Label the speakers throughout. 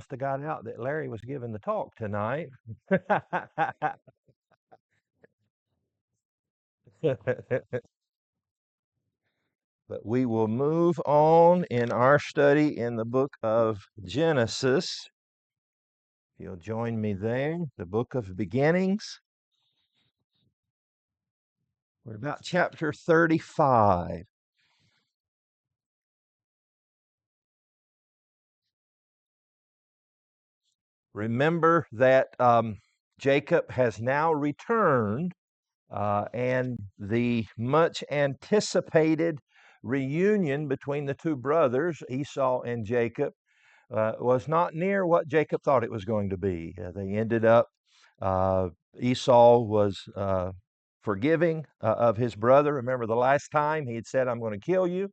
Speaker 1: Must have got out that Larry was giving the talk tonight. But we will move on in our study in the book of Genesis. If you'll join me there, the book of beginnings. We're about chapter 35. Remember that Jacob has now returned, and the much anticipated reunion between the two brothers, Esau and Jacob, was not near what Jacob thought it was going to be. They ended up, uh, Esau was forgiving of his brother. Remember the last time he had said, I'm going to kill you.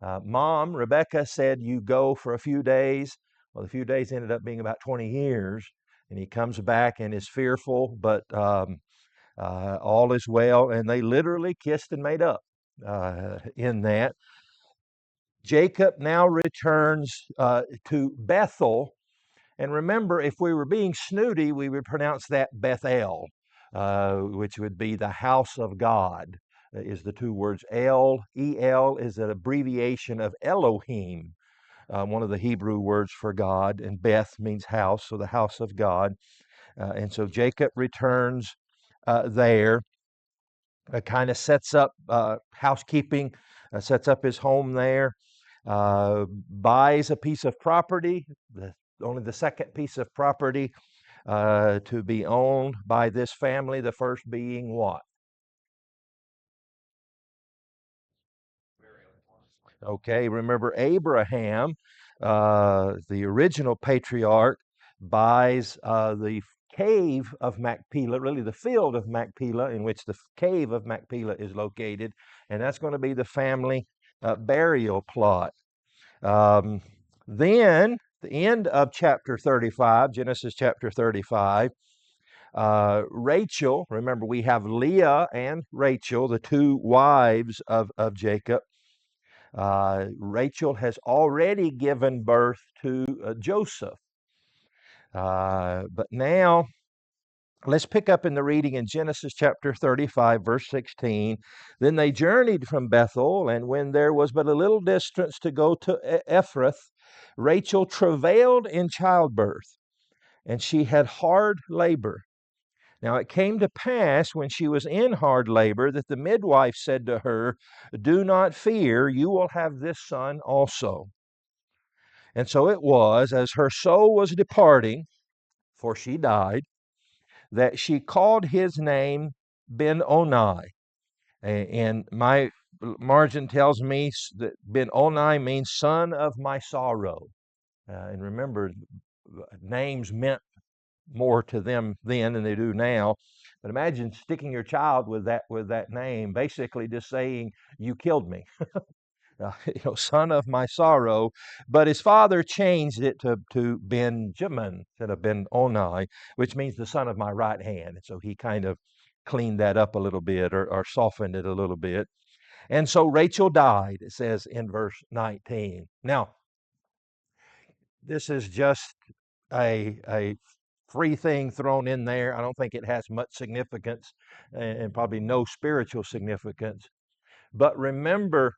Speaker 1: Mom, Rebecca, said, you go for a few days. Well, the few days ended up being about 20 years. And he comes back and is fearful, but all is well. And they literally kissed and made up in that. Jacob now returns to Bethel. And remember, if we were being snooty, we would pronounce that Bethel, which would be the house of God, is the two words. El is an abbreviation of Elohim, one of the Hebrew words for God, and Beth means house, so the house of God. And so Jacob returns there, kind of sets up housekeeping, sets up his home there, buys a piece of property, only the second piece of property to be owned by this family, the first being what? Okay, remember Abraham, the original patriarch, buys the cave of Machpelah, really the field of Machpelah, in which the cave of Machpelah is located, and that's going to be the family burial plot. Um, then, the end of chapter 35, Genesis chapter 35, Rachel, remember we have Leah and Rachel, the two wives of Jacob. Rachel has already given birth to Joseph. But now, let's pick up in the reading in Genesis chapter 35, verse 16. Then they journeyed from Bethel, and when there was but a little distance to go to Ephrath, Rachel travailed in childbirth, and she had hard labor. Now it came to pass when she was in hard labor that the midwife said to her, do not fear, you will have this son also. And so it was, as her soul was departing, for she died, that she called his name Ben-Oni. And my margin tells me that Ben-Oni means son of my sorrow. And remember, names meant more to them then than they do now. But imagine sticking your child with that name, basically just saying, you killed me. Son of my sorrow. But his father changed it to Benjamin instead of Ben-Oni, which means the son of my right hand. And so he kind of cleaned that up a little bit, or softened it a little bit. And so Rachel died, it says in verse 19. Now, this is just a free thing thrown in there. I don't think it has much significance, and probably no spiritual significance. But remember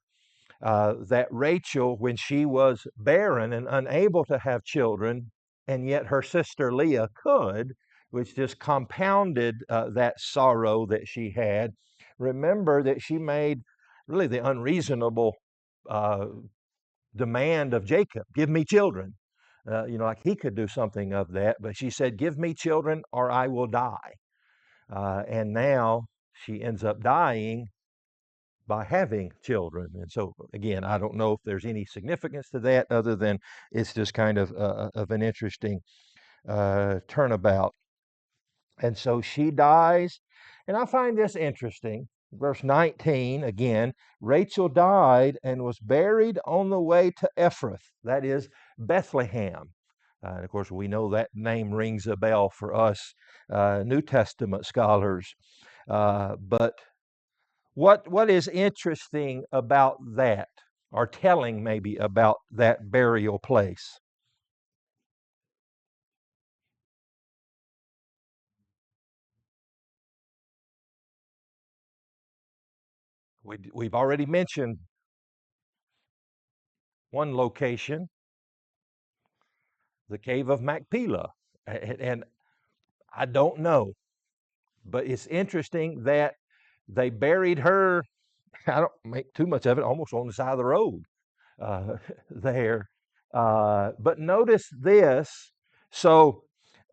Speaker 1: that Rachel, when she was barren and unable to have children, and yet her sister Leah could, which just compounded that sorrow that she had. Remember that she made really the unreasonable uh, demand of Jacob, give me children. Like he could do something of that, but she said, give me children or I will die. And now she ends up dying by having children. And so, again, I don't know if there's any significance to that other than it's just kind of an interesting turnabout. And so she dies. And I find this interesting. Verse 19 again, Rachel died and was buried on the way to Ephrath, that is Bethlehem. And of course, we know that name rings a bell for us New Testament scholars. But what is interesting about that, or telling maybe about that burial place? We've already mentioned one location, the cave of Machpelah. And I don't know, but it's interesting that they buried her, I don't make too much of it, almost on the side of the road there. But notice this. So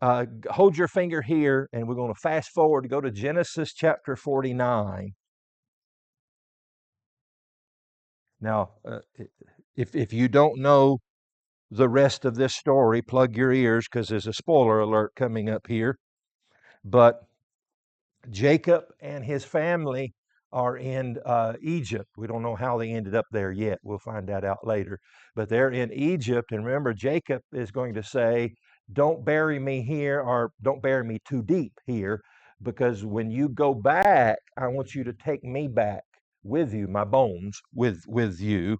Speaker 1: hold your finger here, and we're going to fast forward to go to Genesis chapter 49. Now, if you don't know the rest of this story, plug your ears because there's a spoiler alert coming up here. But Jacob and his family are in Egypt. We don't know how they ended up there yet. We'll find that out later. But they're in Egypt. And remember, Jacob is going to say, don't bury me here, or don't bury me too deep here, because when you go back, I want you to take me back with you, my bones with you.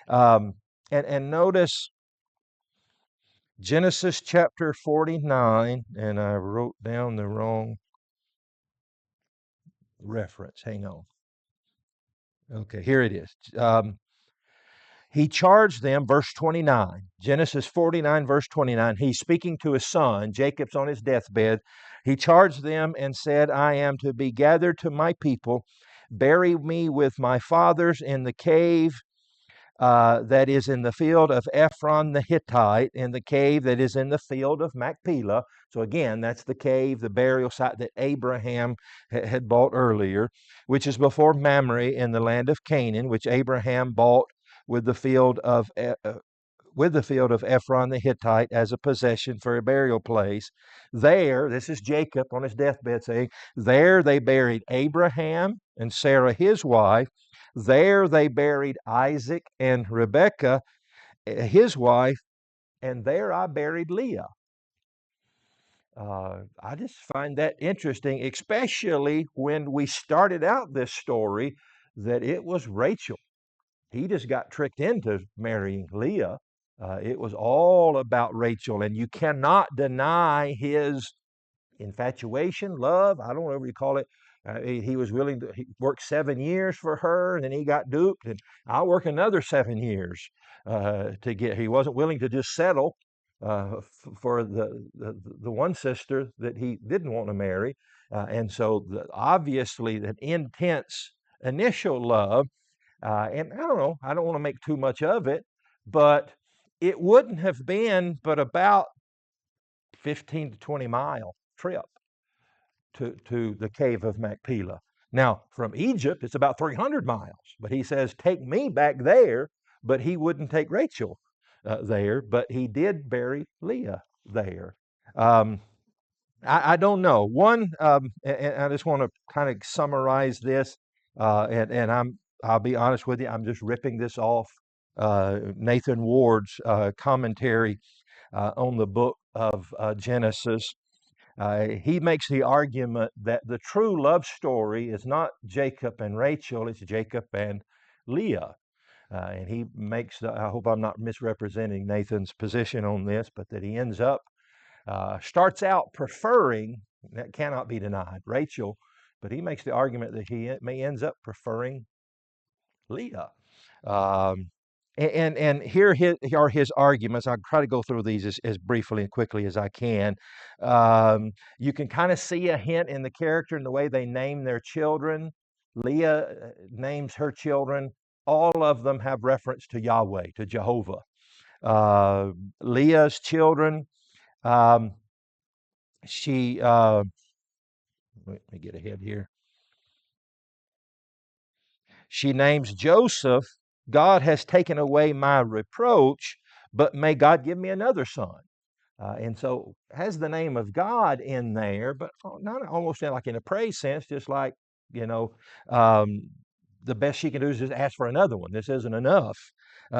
Speaker 1: And notice Genesis chapter 49, and I wrote down the wrong reference. Hang on. Okay, here it is. He charged them, verse 29, Genesis 49, verse 29. He's speaking to his son. Jacob's on his deathbed. He charged them and said, I am to be gathered to my people. Bury me with my fathers in the cave that is in the field of Ephron the Hittite, in the cave that is in the field of Machpelah. So again, that's the cave, the burial site that Abraham had bought earlier, which is before Mamre in the land of Canaan, which Abraham bought with the field of Ephron the Hittite as a possession for a burial place. There, this is Jacob on his deathbed saying, there they buried Abraham and Sarah his wife. There they buried Isaac and Rebekah, his wife, and there I buried Leah. I just find that interesting, especially when we started out this story that it was Rachel. He just got tricked into marrying Leah. It was all about Rachel, and you cannot deny his infatuation, love, I don't know whatever you call it. He was willing to work 7 years for her, and then he got duped, and I'll work another 7 years to get. He wasn't willing to just settle for the one sister that he didn't want to marry, and so obviously that intense initial love. And I don't know, I don't want to make too much of it, but it wouldn't have been but about 15 to 20 mile trip to the cave of Machpelah. Now, from Egypt, it's about 300 miles, but he says, take me back there, but he wouldn't take Rachel there, but he did bury Leah there. Um, I don't know. And I just want to kind of summarize this, and I'll be honest with you, I'm just ripping this off Nathan Ward's commentary on the book of Genesis. He makes the argument that the true love story is not Jacob and Rachel, it's Jacob and Leah. And he makes, I hope I'm not misrepresenting Nathan's position on this, but that he ends up, starts out preferring, that cannot be denied, Rachel, but he makes the argument that he ends up preferring Leah. Um, and here are his arguments. I'll try to go through these as briefly and quickly as I can. You can kind of see a hint in the character and the way they name their children. Leah names her children. All of them have reference to Yahweh, to Jehovah. Leah's children, um, let me get ahead here. She names Joseph, God has taken away my reproach, but may God give me another son. And so has the name of God in there, but not almost like in a praise sense, just like, you know, um, the best she can do is just ask for another one. This isn't enough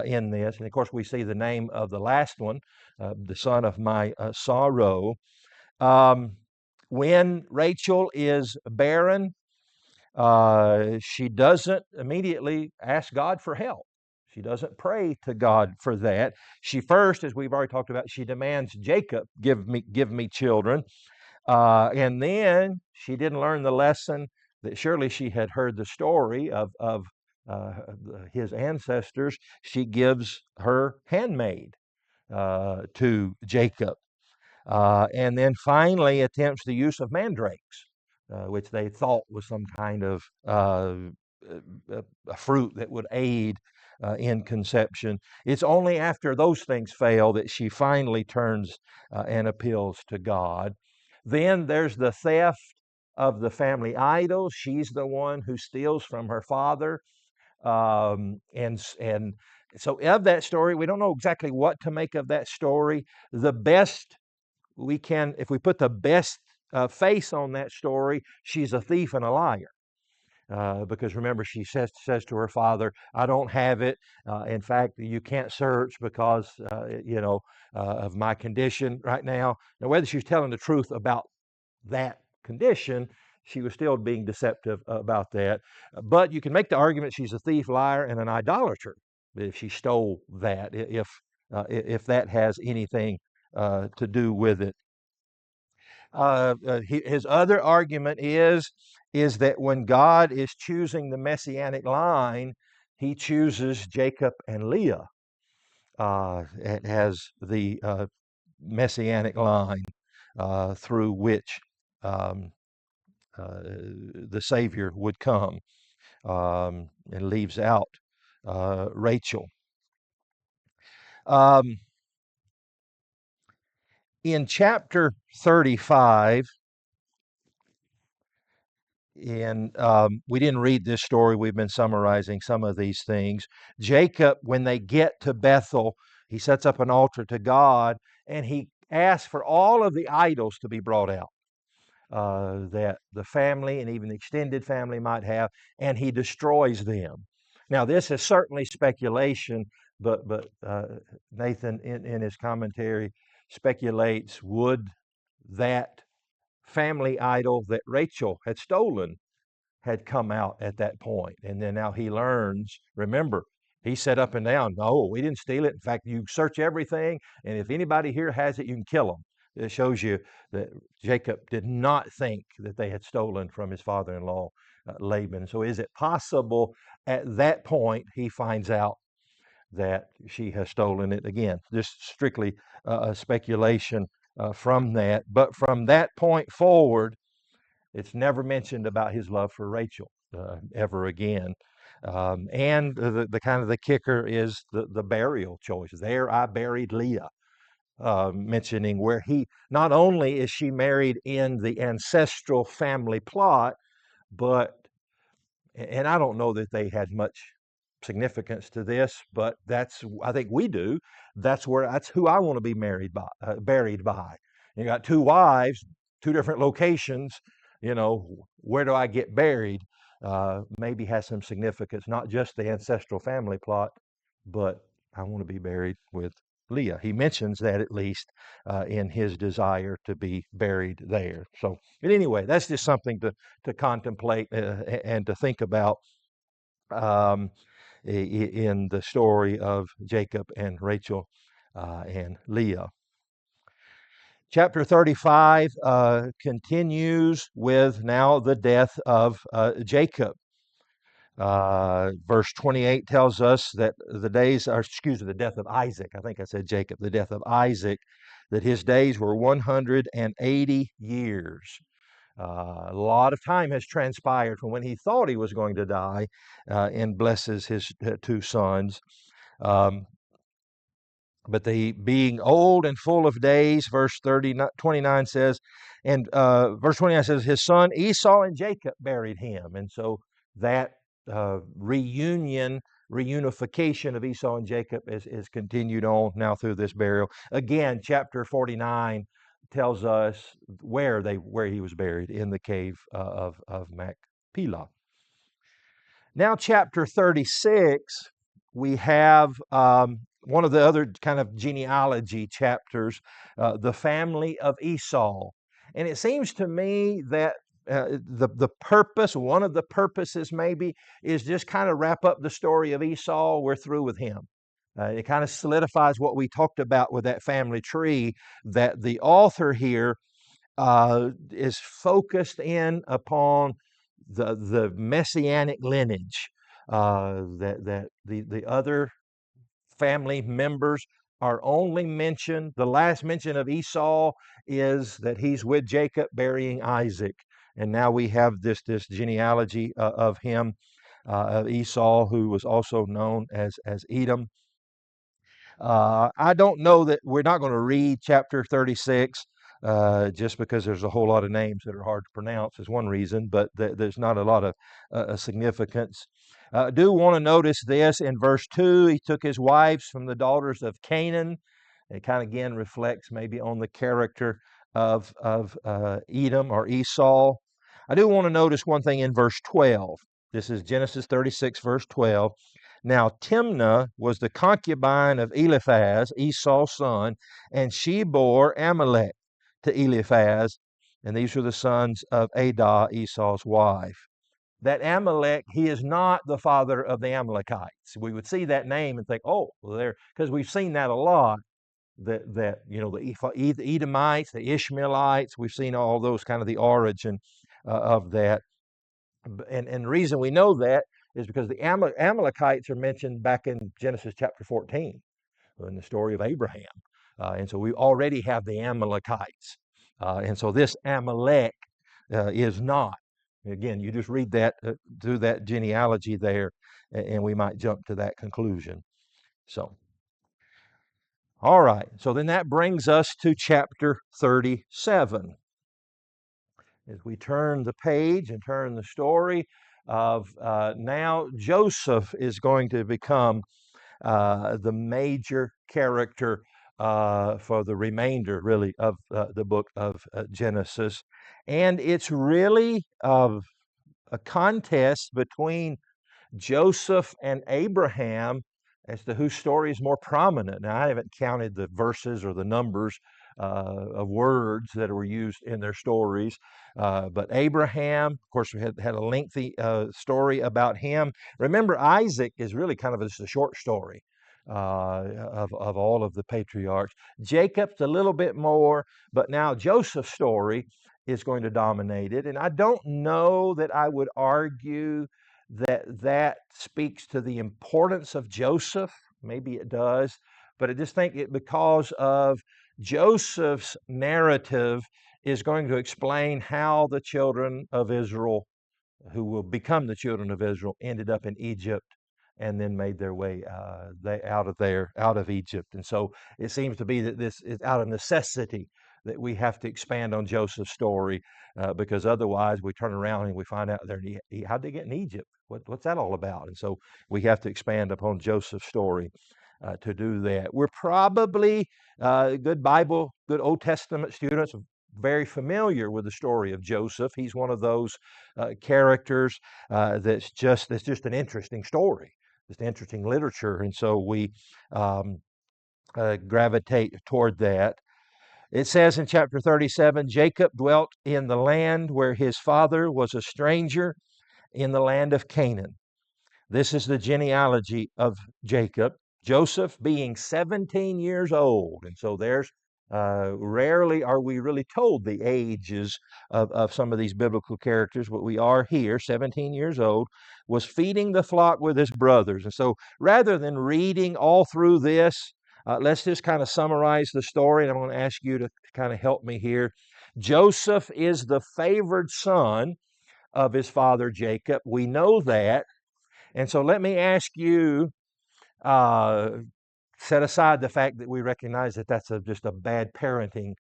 Speaker 1: in this. And of course, we see the name of the last one, the son of my sorrow. Um, when Rachel is barren, she doesn't immediately ask God for help. She doesn't pray to God for that. She first, as we've already talked about, she demands Jacob give me children, and then she didn't learn the lesson that surely she had heard the story of his ancestors, she gives her handmaid to Jacob. And then finally attempts the use of mandrakes, which they thought was some kind of a fruit that would aid in conception. It's only after those things fail that she finally turns and appeals to God. Then there's the theft of the family idol. She's the one who steals from her father. And so of that story, we don't know exactly what to make of that story. The best we can, if we put the best face on that story, she's a thief and a liar. Because remember, she says to her father, "I don't have it. In fact, you can't search because of my condition right now." Now, whether she's telling the truth about that condition, she was still being deceptive about that. But you can make the argument she's a thief, liar, and an idolater if she stole that. If that has anything to do with it. His other argument is that when God is choosing the messianic line, he chooses Jacob and Leah as the messianic line through which um, the Savior would come, and leaves out Rachel. In chapter 35, and we didn't read this story. We've been summarizing some of these things. Jacob, when they get to Bethel, he sets up an altar to God, and he asks for all of the idols to be brought out that the family and even the extended family might have, and he destroys them. Now, this is certainly speculation, but Nathan, in his commentary, speculates, would that family idol that Rachel had stolen had come out at that point. And then now he learns, remember, he said up and down, "No, we didn't steal it. In fact, you search everything, and if anybody here has it, you can kill them." It shows you that Jacob did not think that they had stolen from his father-in-law, Laban. So is it possible at that point he finds out that she has stolen it? Again, just strictly a speculation from that. But from that point forward, it's never mentioned about his love for Rachel ever again. And the kind of the kicker is the burial choice. There I buried Leah, mentioning where he, not only is she married in the ancestral family plot, but, and I don't know that they had much significance to this, but I think we do. That's who I want to be buried by. You got two wives, two different locations. Where do I get buried? Maybe has some significance, not just the ancestral family plot, but I want to be buried with Leah. He mentions that at least in his desire to be buried there. So, but anyway, that's just something to contemplate and to think about um, in the story of Jacob and Rachel and Leah. Chapter 35 continues with now the death of Jacob. Verse 28 tells us that the death of Isaac. I think I said Jacob, the death of Isaac, that his days were 180 years. A lot of time has transpired from when he thought he was going to die and blesses his two sons. But the being old and full of days, verse 29 says, and verse 29 says, his son Esau and Jacob buried him. And so that reunification of Esau and Jacob is continued on now through this burial. Again, chapter 49 tells us where he was buried, in the cave of Machpelah. Now, chapter 36, we have one of the other kind of genealogy chapters, the family of Esau. And it seems to me that the purpose, one of the purposes maybe, is just kind of wrap up the story of Esau. We're through with him. It kind of solidifies what we talked about with that family tree, that the author here is focused in upon the messianic lineage that the other family members are only mentioned. The last mention of Esau is that he's with Jacob burying Isaac. And now we have this genealogy of him, of Esau, who was also known as Edom. I don't know that we're not going to read chapter 36 just because there's a whole lot of names that are hard to pronounce is one reason, but there's not a lot of significance. Do want to notice this in verse 2, he took his wives from the daughters of Canaan. It kind of again reflects maybe on the character of Edom or Esau. I do want to notice one thing in verse 12. This is Genesis 36, verse 12. Now Timnah was the concubine of Eliphaz, Esau's son, and she bore Amalek to Eliphaz, and these were the sons of Adah, Esau's wife. That Amalek, he is not the father of the Amalekites. We would see that name and think, oh, well, there, because we've seen that a lot. That you know, the Edomites, the Ishmaelites, we've seen all those kind of the origin of that. And the reason we know that is because the Amalekites are mentioned back in Genesis chapter 14 in the story of Abraham. And so we already have the Amalekites. And so this Amalek is not. Again, you just read that through that genealogy there, and we might jump to that conclusion. So, all right. So then that brings us to chapter 37. As we turn the page and turn the story of now Joseph is going to become the major character for the remainder, really, of the book of Genesis. And it's really a contest between Joseph and Abraham as to whose story is more prominent. Now, I haven't counted the verses or the numbers of words that were used in their stories, but Abraham, of course, we had a lengthy story about him. Remember, Isaac is really kind of just a short story of all of the patriarchs. Jacob's a little bit more, but now Joseph's story is going to dominate it. And I don't know that I would argue that speaks to the importance of Joseph. Maybe it does, but I just think it because of Joseph's narrative is going to explain how the children of Israel, who will become the children of Israel, ended up in Egypt and then made their way out of Egypt. And so it seems to be that this is out of necessity that we have to expand on Joseph's story because otherwise we turn around and we find out there how'd they get in Egypt? What's that all about? And so we have to expand upon Joseph's story to do that. We're probably good Bible, good Old Testament students, very familiar with the story of Joseph. He's one of those characters that's just an interesting story, just interesting literature, and so we gravitate toward that. It says in chapter 37, Jacob dwelt in the land where his father was a stranger in the land of Canaan. This is the genealogy of Jacob. Joseph being 17 years old. And so there's rarely are we really told the ages of some of these biblical characters, but we are here, 17 years old, was feeding the flock with his brothers. And so rather than reading all through this, let's just kind of summarize the story, and I'm going to ask you to kind of help me here. Joseph is the favored son of his father Jacob. We know that. And so let me ask you, set aside the fact that we recognize that that's just a bad parenting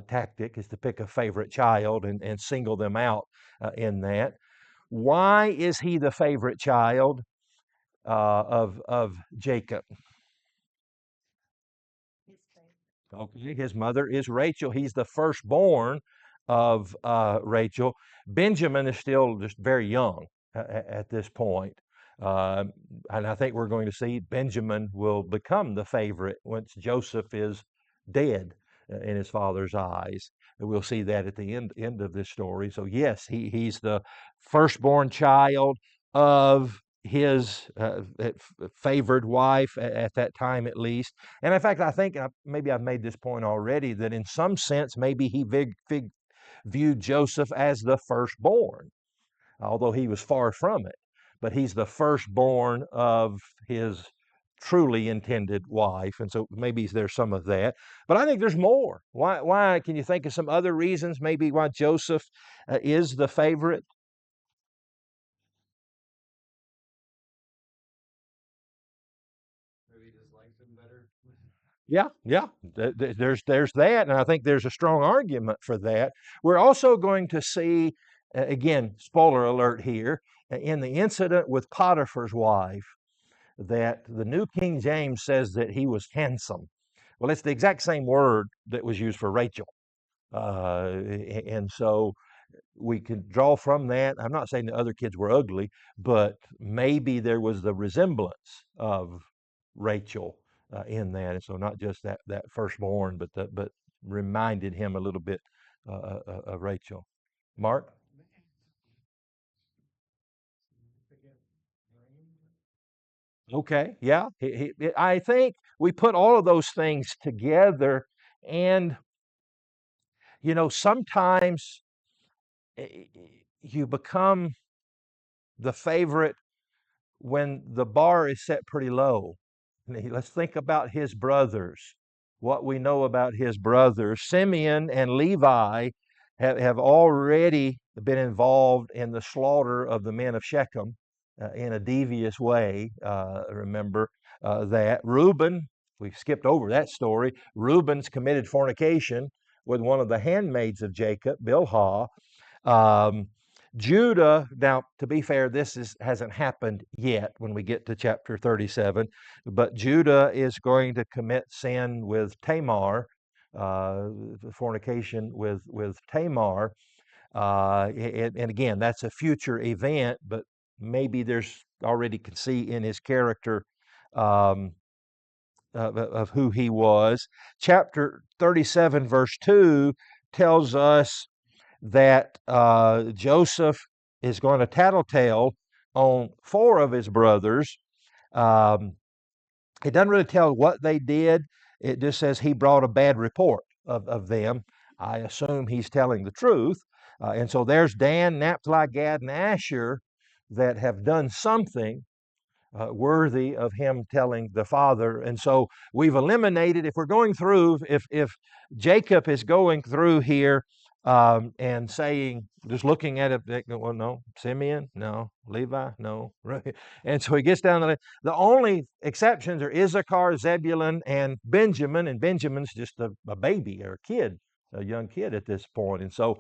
Speaker 1: tactic, is to pick a favorite child and single them out in that. Why is he the favorite child of Jacob? Okay, his mother is Rachel. He's the firstborn of Rachel. Benjamin is still just very young at this point. And I think we're going to see Benjamin will become the favorite once Joseph is dead in his father's eyes. And we'll see that at the end of this story. So yes, he's the firstborn child of his favored wife at that time, at least. And in fact, I think maybe I've made this point already, that in some sense maybe he viewed Joseph as the firstborn, although he was far from it. but he's the firstborn of his truly intended wife, and so maybe there's some of that. But I think there's more. Why can you think of some other reasons maybe why Joseph is the favorite? Yeah, yeah. There's that, and I think there's a strong argument for that. We're also going to see, again, spoiler alert here, in the incident with Potiphar's wife, that the New King James says that he was handsome. Well, it's the exact same word that was used for Rachel. And so we can draw from that. I'm not saying the other kids were ugly, but maybe there was the resemblance of Rachel in that, and so not just that firstborn, but reminded him a little bit of Rachel. Mark. Okay, yeah. I think we put all of those things together, and sometimes you become the favorite when the bar is set pretty low. Let's think about his brothers, what we know about his brothers. Simeon and Levi have already been involved in the slaughter of the men of Shechem in a devious way. Remember that. Reuben, we skipped over that story. Reuben's committed fornication with one of the handmaids of Jacob, Bilhah. Um, Judah, now to be fair, hasn't happened yet when we get to chapter 37, but Judah is going to commit sin with Tamar, fornication with Tamar. And again, that's a future event, but maybe there's already can see in his character um, of who he was. Chapter 37, verse 2 tells us that Joseph is going to tattletale on four of his brothers. Um, it doesn't really tell what they did. It just says he brought a bad report of them. I assume he's telling the truth. And so there's Dan, Naphtali, Gad, and Asher that have done something worthy of him telling the father. And so we've eliminated, if we're going through, if Jacob is going through here and saying, just looking at it, well, no, Simeon, no, Levi, no. Right? And so he gets down to the only exceptions are Issachar, Zebulun, and Benjamin. And Benjamin's just a baby or a kid, a young kid at this point. And so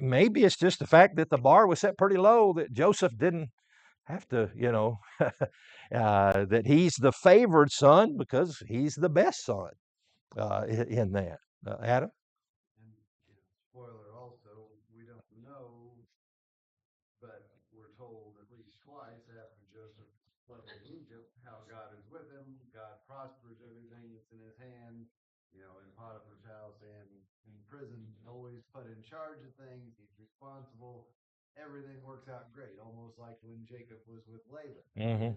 Speaker 1: maybe it's just the fact that the bar was set pretty low that Joseph didn't have to, that he's the favored son because he's the best son in that. Adam? Hmm.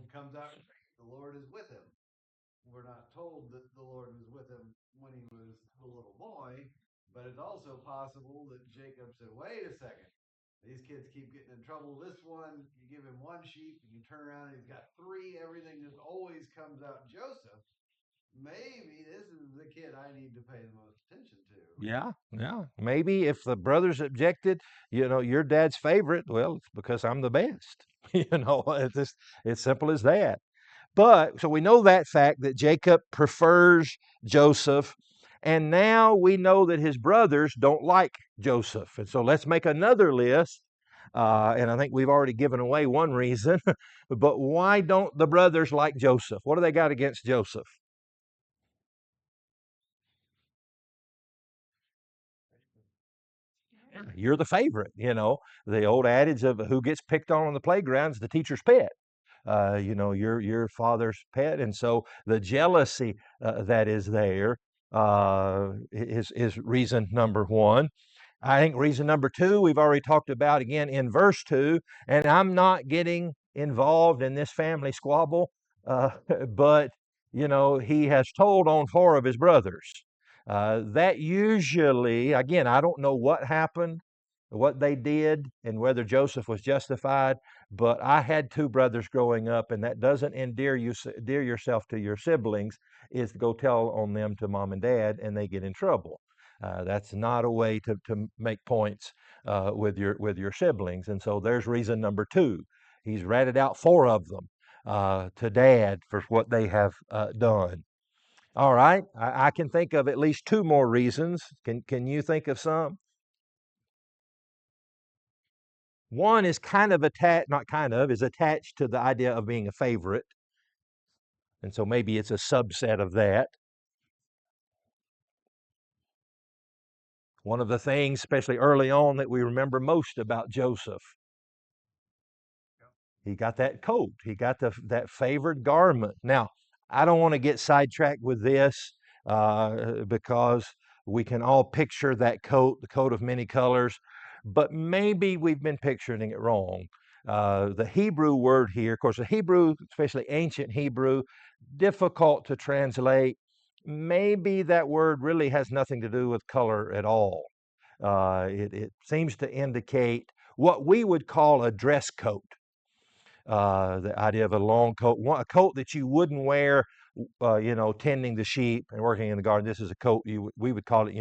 Speaker 1: Yeah, yeah. Maybe if the brothers objected, your dad's favorite, well, it's because I'm the best. It's simple as that. But so we know that fact that Jacob prefers Joseph, and now we know that his brothers don't like Joseph. And so let's make another list. And I think we've already given away one reason, but why don't the brothers like Joseph? What do they got against Joseph? You're the favorite. The old adage of who gets picked on the playground's the teacher's pet. Your father's pet, and so the jealousy that is there is reason number one. I think reason number two we've already talked about again in verse two, and I'm not getting involved in this family squabble, but he has told on four of his brothers. That usually, again, I don't know what happened, what they did, and whether Joseph was justified, but I had two brothers growing up, and that doesn't endear yourself to your siblings, is to go tell on them to mom and dad, and they get in trouble. That's not a way to make points with your siblings. And so there's reason number two. He's ratted out four of them to dad for what they have done. All right, I can think of at least two more reasons. Can you think of some? One is kind of attached, not kind of, is attached to the idea of being a favorite. And so maybe it's a subset of that. One of the things, especially early on, that we remember most about Joseph, he got that coat. He got that favored garment. Now, I don't want to get sidetracked with this because we can all picture that coat, the coat of many colors, but maybe we've been picturing it wrong. The Hebrew word here, of course, the Hebrew, especially ancient Hebrew, difficult to translate. Maybe that word really has nothing to do with color at all. It seems to indicate what we would call a dress coat. The idea of a long coat, a coat that you wouldn't wear, tending the sheep and working in the garden. This is a coat we would call it,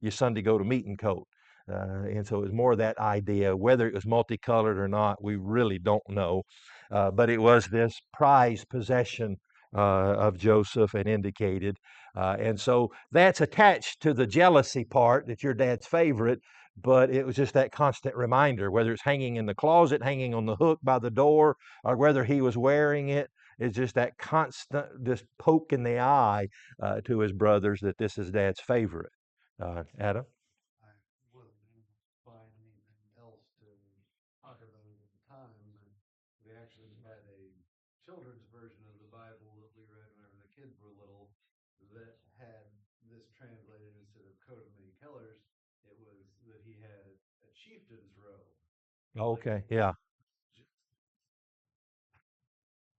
Speaker 1: your Sunday go to meeting coat. And so it was more that idea. Whether it was multicolored or not, we really don't know. But it was this prized possession of Joseph and indicated. And so that's attached to the jealousy part that your dad's favorite, but it was just that constant reminder, whether it's hanging in the closet, hanging on the hook by the door, or whether he was wearing it. It's just that constant, just poke in the eye to his brothers that this is dad's favorite. Adam?
Speaker 2: I wasn't able to find anything else to talk about at the time. And we actually had a children's version of the Bible that we read whenever the kids were little that had this translated instead of coat of many colors. It was that he had a chieftain's robe, like
Speaker 1: Okay, yeah,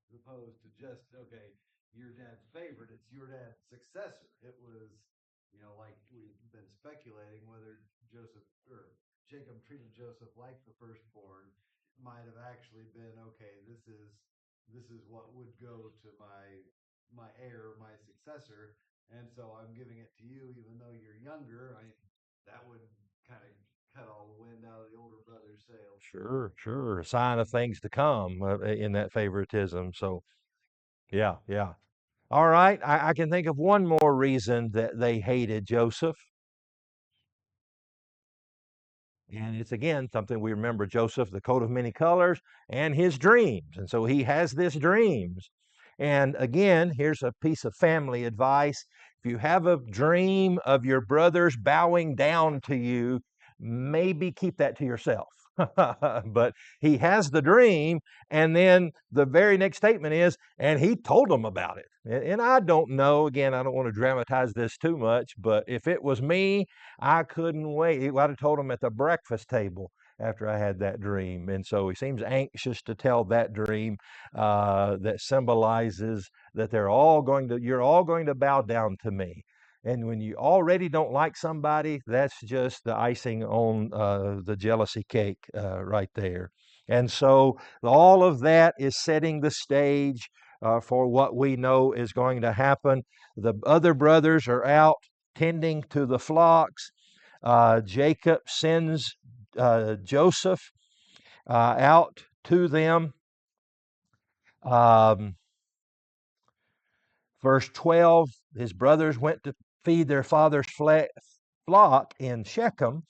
Speaker 2: as opposed to just okay, your dad's favorite, it's your dad's successor. It was, like we've been speculating whether Joseph or Jacob treated Joseph like the firstborn might have actually been okay. This is what would go to my heir, my successor, and so I'm giving it to you, even though you're younger. That would kind of cut all the wind out of the older brother's sails.
Speaker 1: sure, sure. A sign of things to come in that favoritism. So, yeah, yeah. All right, I can think of one more reason that they hated Joseph. And it's again something we remember Joseph, the coat of many colors, and his dreams. And so he has this dreams. And again, here's a piece of family advice. If you have a dream of your brothers bowing down to you, maybe keep that to yourself. But he has the dream, and then the very next statement is, and he told them about it. And I don't know, again, I don't want to dramatize this too much, but if it was me, I couldn't wait. I'd have told him at the breakfast table after I had that dream. And so he seems anxious to tell that dream that symbolizes that you're all going to bow down to me. And when you already don't like somebody, that's just the icing on the jealousy cake right there. And so all of that is setting the stage for what we know is going to happen. The other brothers are out tending to the flocks. Jacob sends Joseph out to them. Um, Verse 12, his brothers went to feed their father's flock in Shechem.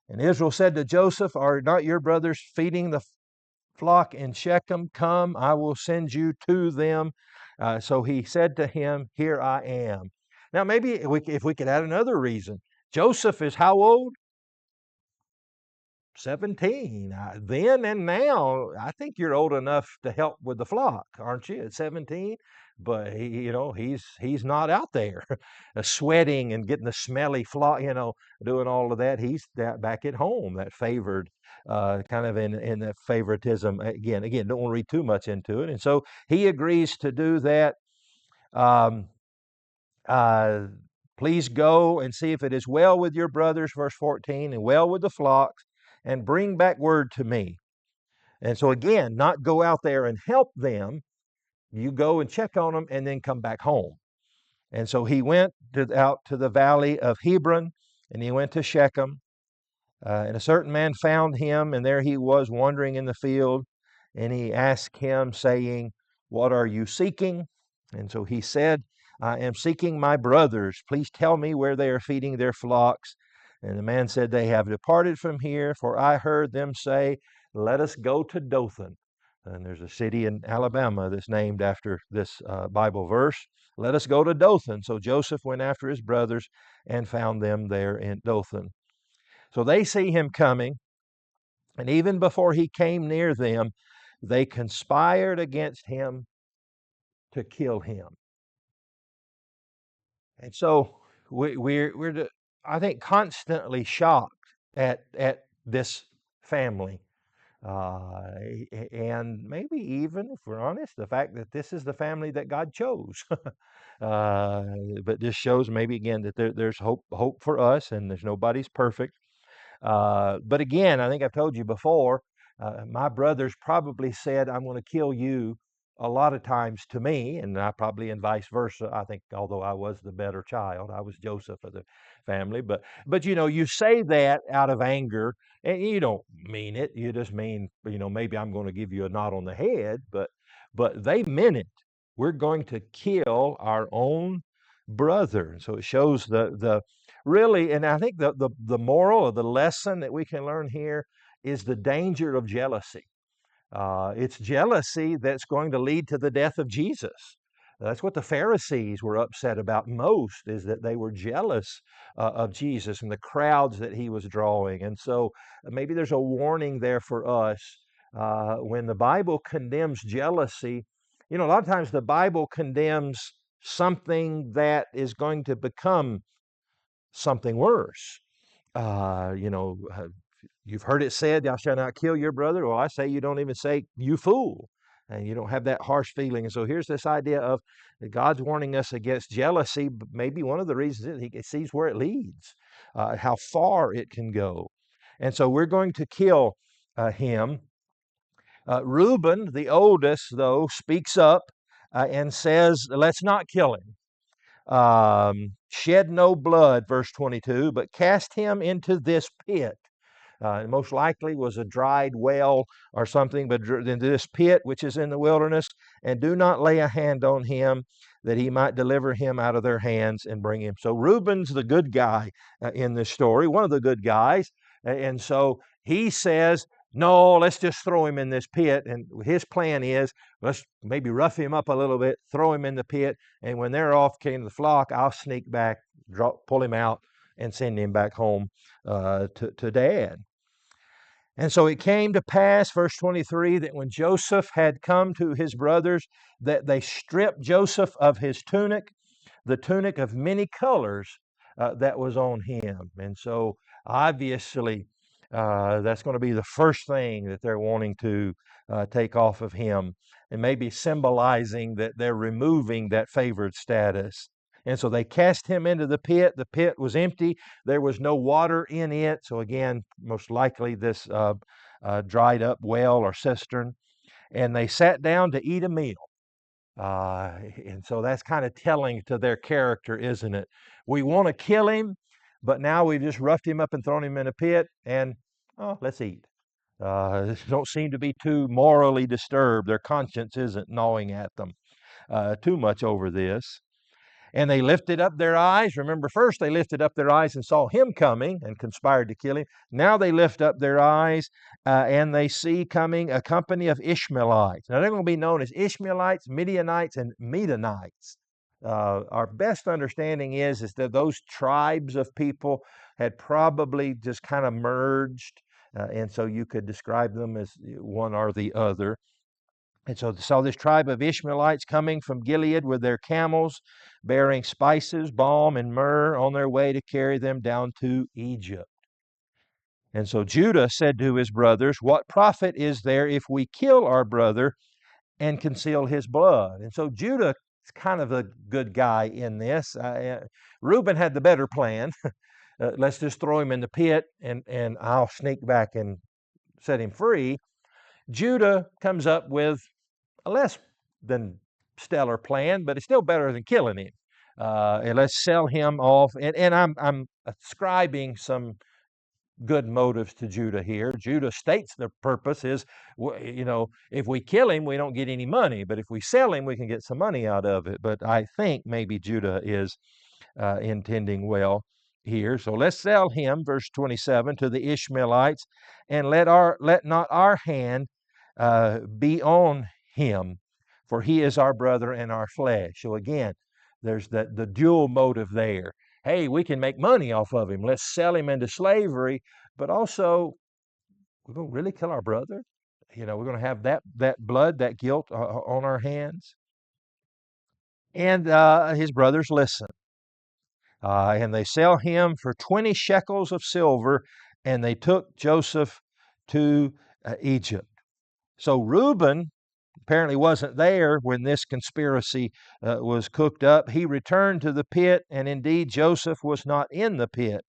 Speaker 1: And Israel said to Joseph, are not your brothers feeding the flock in Shechem? Come, I will send you to them. So he said to him, here I am. Now, maybe if we could add another reason. Joseph is how old? 17. Then and now, I think you're old enough to help with the flock, aren't you? At 17, but he's not out there sweating and getting the smelly flock, doing all of that. He's back at home, that favored, kind of in that favoritism. Again, don't want to read too much into it. And so he agrees to do that. Um, uh, Please go and see if it is well with your brothers, verse 14, and well with the flocks, and bring back word to me. And so again, not go out there and help them. You go and check on them and then come back home. And so he went out to the valley of Hebron, and he went to Shechem. And a certain man found him, and there he was wandering in the field. And he asked him, saying, "What are you seeking?" And so he said, "I am seeking my brothers. Please tell me where they are feeding their flocks." And the man said, "They have departed from here, for I heard them say, 'Let us go to Dothan.'" And there's a city in Alabama that's named after this Bible verse. "Let us go to Dothan." So Joseph went after his brothers and found them there in Dothan. So they see him coming, and even before he came near them, they conspired against him to kill him. And so we're I think constantly shocked at this family, uh, and maybe even, if we're honest, the fact that this is the family that God chose. uh, but this shows maybe again that there's hope for us, and there's nobody's perfect. But again, I think I've told you before, my brothers probably said, "I'm going to kill you," a lot of times to me, and I probably and vice versa. I think, although I was the better child, I was Joseph of the family. But you say that out of anger, and you don't mean it. You just mean, maybe I'm going to give you a knot on the head. But they meant it. We're going to kill our own brother. So it shows the really, and I think the moral or the lesson that we can learn here is the danger of jealousy. It's jealousy that's going to lead to the death of Jesus. That's what the Pharisees were upset about most, is that they were jealous of Jesus and the crowds that he was drawing. And so maybe there's a warning there for us when the Bible condemns jealousy. A lot of times the Bible condemns something that is going to become something worse. Uh, you know, uh, you've heard it said, "Thou shalt not kill your brother." Well, I say you don't even say, "You fool." And you don't have that harsh feeling. And so here's this idea of that God's warning us against jealousy. But maybe one of the reasons is he sees where it leads, how far it can go. And so we're going to kill him. Reuben, the oldest, though, speaks up and says, "Let's not kill him. Shed no blood," verse 22, "but cast him into this pit." Most likely was a dried well or something, but into this pit which is in the wilderness, "and do not lay a hand on him, that he might deliver him out of their hands and bring him." So Reuben's the good guy in this story, one of the good guys. And so he says, "No, let's just throw him in this pit." And his plan is, let's maybe rough him up a little bit, throw him in the pit, and when they're off came the flock, I'll sneak back, pull him out, and send him back home to dad. And so it came to pass, verse 23, that when Joseph had come to his brothers, that they stripped Joseph of his tunic, the tunic of many colors that was on him. And so obviously, that's going to be the first thing that they're wanting to take off of him, and maybe symbolizing that they're removing that favored status. And so they cast him into the pit. The pit was empty. There was no water in it. So again, most likely this dried up well or cistern. And they sat down to eat a meal. And so that's kind of telling to their character, isn't it? We want to kill him, but now we've just roughed him up and thrown him in a pit, and let's eat. Don't seem to be too morally disturbed. Their conscience isn't gnawing at them too much over this. And they lifted up their eyes. Remember, first they lifted up their eyes and saw him coming and conspired to kill him. Now they lift up their eyes and they see coming a company of Ishmaelites. Now they're going to be known as Ishmaelites, Midianites, and Medanites. Our best understanding is that those tribes of people had probably just kind of merged, and so you could describe them as one or the other. And so they saw this tribe of Ishmaelites coming from Gilead with their camels, bearing spices, balm, and myrrh on their way to carry them down to Egypt. And so Judah said to his brothers, "What profit is there if we kill our brother and conceal his blood?" And so Judah is kind of a good guy in this. Reuben had the better plan. Let's just throw him in the pit and I'll sneak back and set him free. Judah comes up with a less than stellar plan, but it's still better than killing him. And let's sell him off. And I'm ascribing some good motives to Judah here. Judah states the purpose is, if we kill him, we don't get any money, but if we sell him, we can get some money out of it. But I think maybe Judah is intending well here. So let's sell him, verse 27, to the Ishmaelites, and let not our hand be on him, for he is our brother and our flesh. So again, there's the dual motive there. Hey, we can make money off of him. Let's sell him into slavery, but also we're going to really kill our brother. We're going to have that blood, that guilt on our hands. And his brothers listen. And they sell him for 20 shekels of silver, and they took Joseph to Egypt. So Reuben apparently wasn't there when this conspiracy was cooked up. He returned to the pit, and indeed Joseph was not in the pit,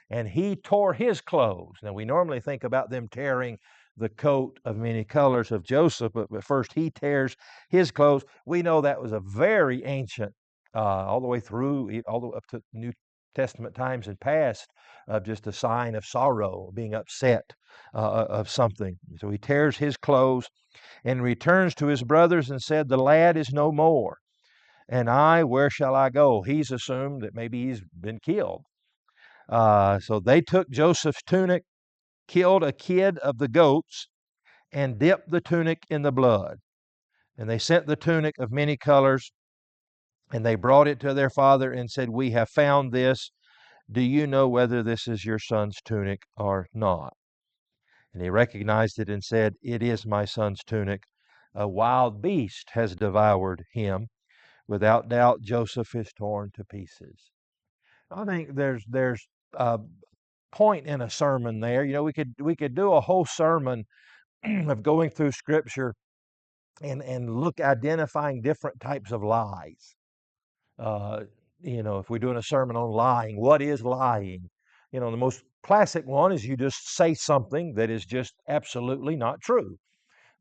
Speaker 1: and he tore his clothes. Now, we normally think about them tearing the coat of many colors of Joseph, but first he tears his clothes. We know that was a very ancient, all the way through, all the way up to New Testament times and past, of just a sign of sorrow, being upset of something. So he tears his clothes and returns to his brothers and said, "The lad is no more. And where shall I go?" He's assumed that maybe he's been killed. So they took Joseph's tunic, killed a kid of the goats, and dipped the tunic in the blood. And they sent the tunic of many colors, and they brought it to their father and said, "We have found this. Do you know whether this is your son's tunic or not?" And he recognized it and said, "It is my son's tunic. A wild beast has devoured him. Without doubt, Joseph is torn to pieces." I think there's a point in a sermon there. We could do a whole sermon of going through Scripture and look identifying different types of lies. If we're doing a sermon on lying, what is lying? The most classic one is you just say something that is just absolutely not true.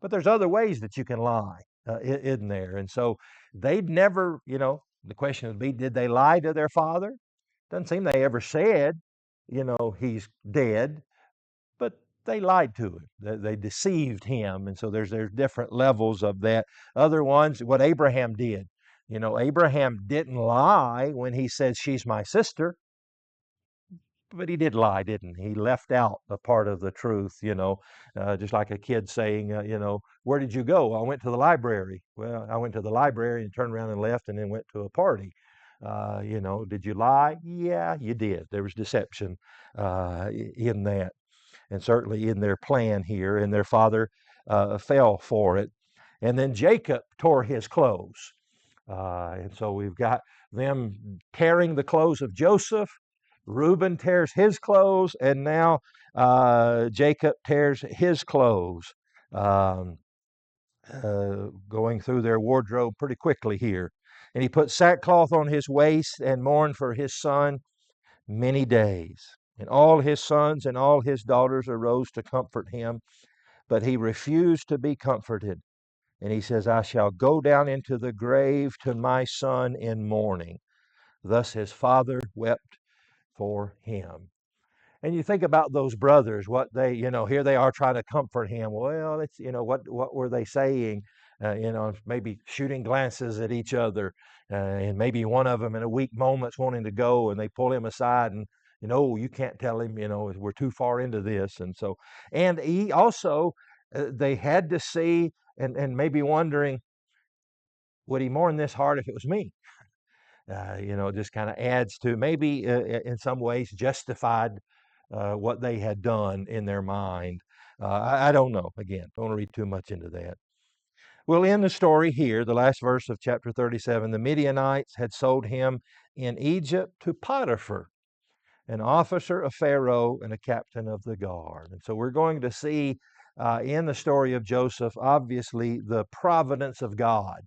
Speaker 1: But there's other ways that you can lie in there. And so they'd never, the question would be, did they lie to their father? Doesn't seem they ever said, he's dead, but they lied to him. They deceived him. And so there's different levels of that. Other ones, what Abraham did. Abraham didn't lie when he said, "She's my sister." But he did lie, didn't he? He left out a part of the truth, just like a kid saying, "Where did you go?" "I went to the library." "Well, I went to the library and turned around and left and then went to a party." Did you lie? Yeah, you did. There was deception in that, and certainly in their plan here, and their father fell for it. And then Jacob tore his clothes. And so we've got them tearing the clothes of Joseph. Reuben tears his clothes, and now Jacob tears his clothes, um, going through their wardrobe pretty quickly here. And he put sackcloth on his waist and mourned for his son many days. And all his sons and all his daughters arose to comfort him, but he refused to be comforted. And he says, "I shall go down into the grave to my son in mourning." Thus his father wept for him. And you think about those brothers, what they, here they are trying to comfort him. Well, it's, what were they saying? Maybe shooting glances at each other, and maybe one of them in a weak moment's wanting to go, and they pull him aside and, "You can't tell him, we're too far into this." And so, and he also, they had to see, and maybe wondering, would he mourn this hard if it was me? Just kind of adds to, maybe in some ways justified what they had done in their mind. I don't know. Again, don't want to read too much into that. We'll end the story here, the last verse of chapter 37. The Midianites had sold him in Egypt to Potiphar, an officer of Pharaoh and a captain of the guard. And so we're going to see in the story of Joseph, obviously, the providence of God,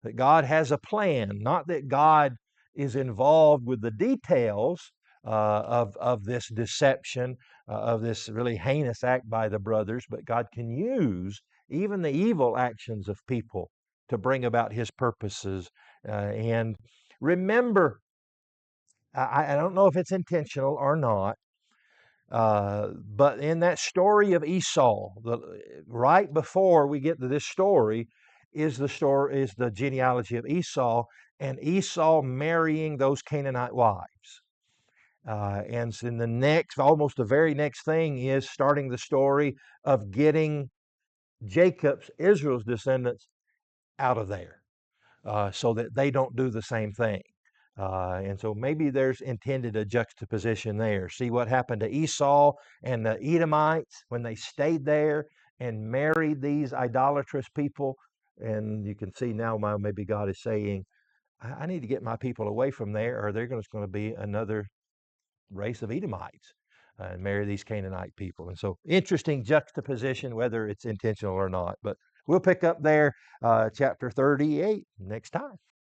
Speaker 1: that God has a plan, not that God is involved with the details of this deception, of this really heinous act by the brothers, but God can use even the evil actions of people to bring about his purposes. And remember, I don't know if it's intentional or not, but in that story of Esau, right before we get to this story, is the genealogy of Esau, and Esau marrying those Canaanite wives. And in the next, almost the very next thing is starting the story of getting Jacob's, Israel's descendants out of there, so that they don't do the same thing. And so maybe there's intended a juxtaposition there. See what happened to Esau and the Edomites when they stayed there and married these idolatrous people. And you can see now maybe God is saying, I need to get my people away from there, or they're just going to be another race of Edomites and marry these Canaanite people. And so interesting juxtaposition, whether it's intentional or not. But we'll pick up there, chapter 38 next time.